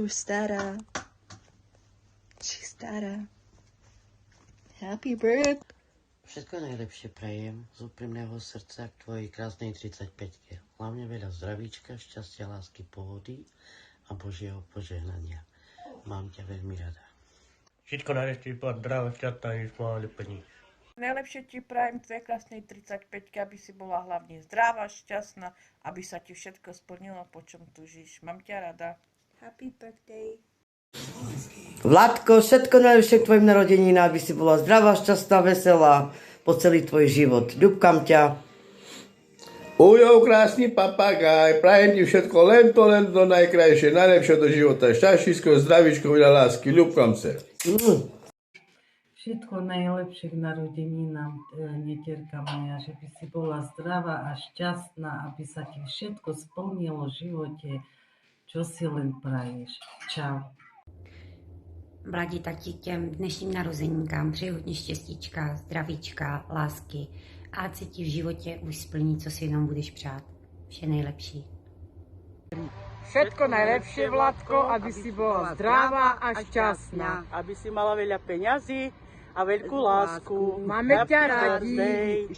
už stará. Či stará. Happy birthday. Všetko najlepšie prajem z úprimného srdca k tvojej krásnej 35-ke. Hlavne veľa zdravíčka, šťastia, lásky, pohody a Božieho požehnania. Mám ťa veľmi rada. Všetko najlepšie, bola zdravá, šťastná, nič mala peníz. Najlepšie ti prajem tvojej krásnej 35-ke, aby si bola hlavne zdravá, šťastná, aby sa ti všetko splnilo, po čom túžiš. Mám ťa rada. Happy birthday. Vládko, všetko najlepšie k tvojim narodeninám, aby si bola zdravá, šťastná, veselá po celý tvoj život. Ľubkam ťa. Ujo, krásny papagaj, prajem ti všetko len to najkrajšie, najlepšie do života. Šťastíčko, zdravíčko, veľa lásky, ľubkam sa. Všetko najlepšie k narodeninám, netierka moja, že by si bola zdravá a šťastná, aby sa ti všetko splnilo v živote, čo si len praješ. Čau. Mladí tati, těm dnešním narozenínkám přeji hodně štěstíčka, zdravíčka, lásky a ať se ti v životě už splní, co si jenom budeš přát. Vše nejlepší. Všetko najlepšie, Vládko, aby si bola zdravá a šťastná. Aby si mala veľa peňazí a veľkú lásku. Máme ťa radi.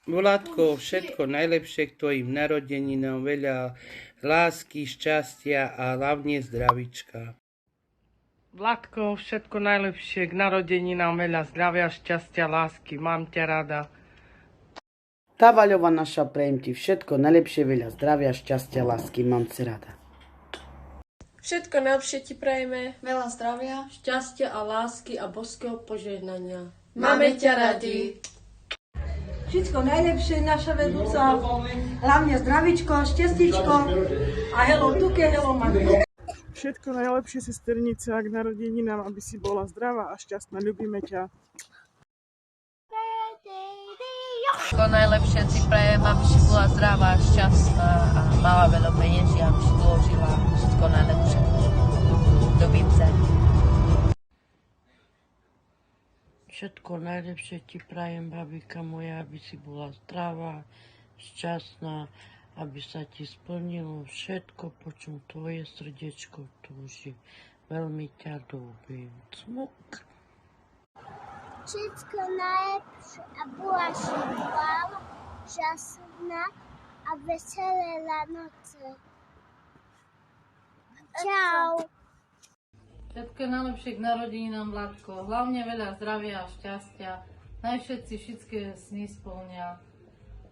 Vládko, všetko najlepšie k tvojim narodeninám, veľa lásky, šťastia a hlavne zdravíčka. Vládko, všetko najlepšie k narodeninám, veľa zdravia, šťastia, lásky. Mám ťa rada. Távaľová naša, prajem ti všetko najlepšie, veľa zdravia, šťastia, lásky. Mám ťa rada. Všetko najlepšie ti prajeme. Veľa zdravia. Šťastia a lásky a božského požehnania. Máme ťa radi. Všetko najlepšie, naša vedúca. Hlavne zdravíčko, šťastíčko a hello tuke, hello matko. Všetko najlepšie, sesternica, k narodeninám, aby si bola zdravá a šťastná. Ľubíme ťa. Všetko najlepšie si prajem, aby si bola zdravá, šťastná a mala veľa peniazí, aby si dôžila. Všetko najlepšie. Do více. Všetko najlepšie ti prajem, babika moja, aby si bola zdravá, šťastná, aby sa ti splnilo všetko, po čom tvoje srdiečko túži. Veľmi ťa ľúbim. Cmuk. Všetko najlepšie a bola šťastná, šťastná a veselé Vianoce. Čau. Všetko najlepšie k narodeninám, Vládko. Hlavne veľa zdravia a šťastia. Naj všetky sny splnia.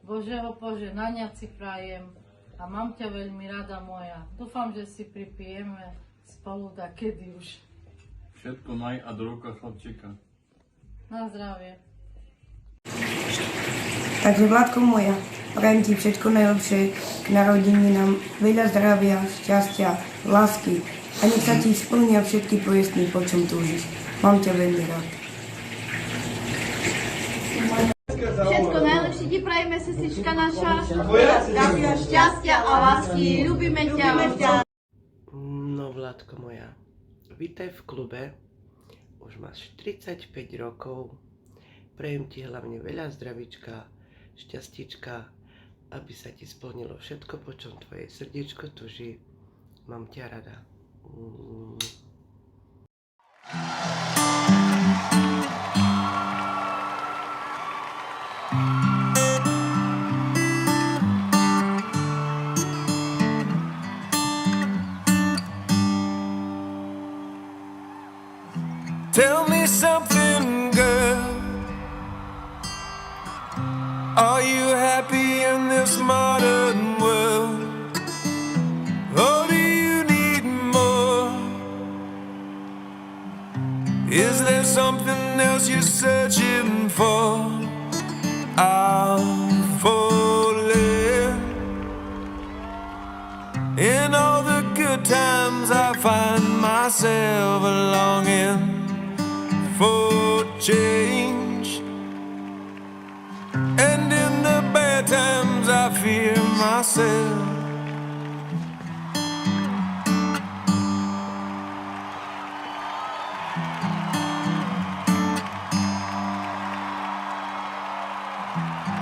Božieho požehnania si prajem a mám ťa veľmi rada moja. Dúfam, že si pripijeme spolu dakedy už. Všetko naj a do roka chlapčeka. Na zdravie. Takže Vládko moja, prajem ti všetko najlepšie k narodeninám, veľa zdravia, šťastia, lásky a nech sa ti splnia všetky tvoje sny, po čom túžiš. Mám ťa veľmi rád. Všetko najlepšie ti prajeme, sestrička naša. Zdravia, šťastia a lásky. Ľubíme ťa. No, Vládko moja, vítaj v klube. Už máš 35 rokov. Prajem ti hlavne veľa zdravíčka, šťastíčka, aby sa ti splnilo všetko, po čom tvoje srdiečko tuží. Mám ťa rada. Tell me something, girl. Are you happy in this modern world? Or do you need more? Is there something else you're searching for? I'm falling. In all the good times I find myself longing for change, and in the bad times I fear myself.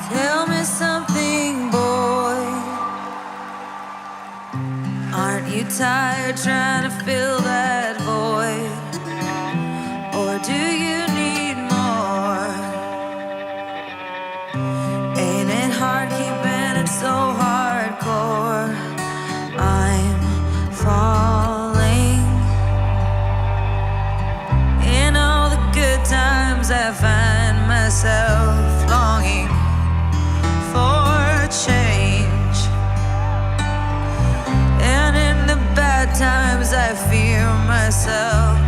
Tell me something, boy. Aren't you tired trying to fill that void? Or do you need more? Ain't it hard keeping it so hardcore? I'm falling. In all the good times I find myself longing for change, and in the bad times I fear myself.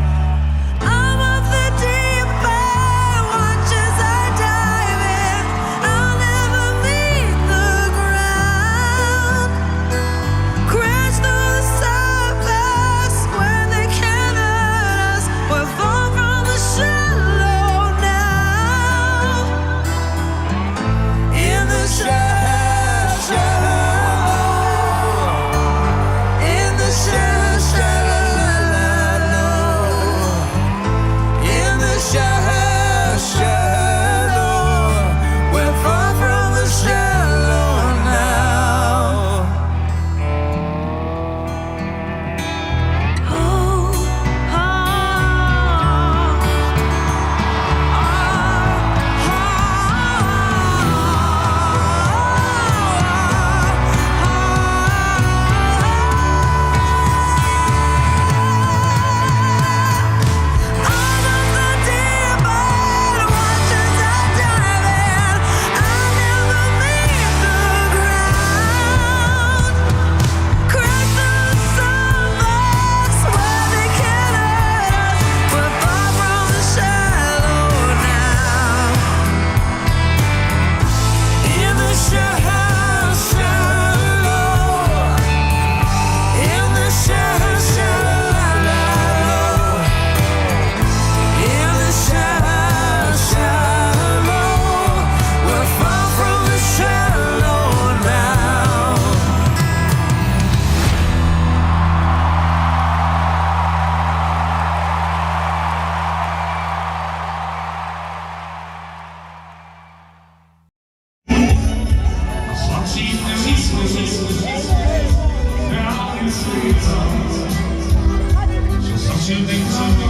I'm of the deep end, watch as I dive in. I'll never meet the ground. Crash through the surface where they can't hurt us. We're far from the shallow now. In the shallow, in the in the shallow, we're far from the shallow now. So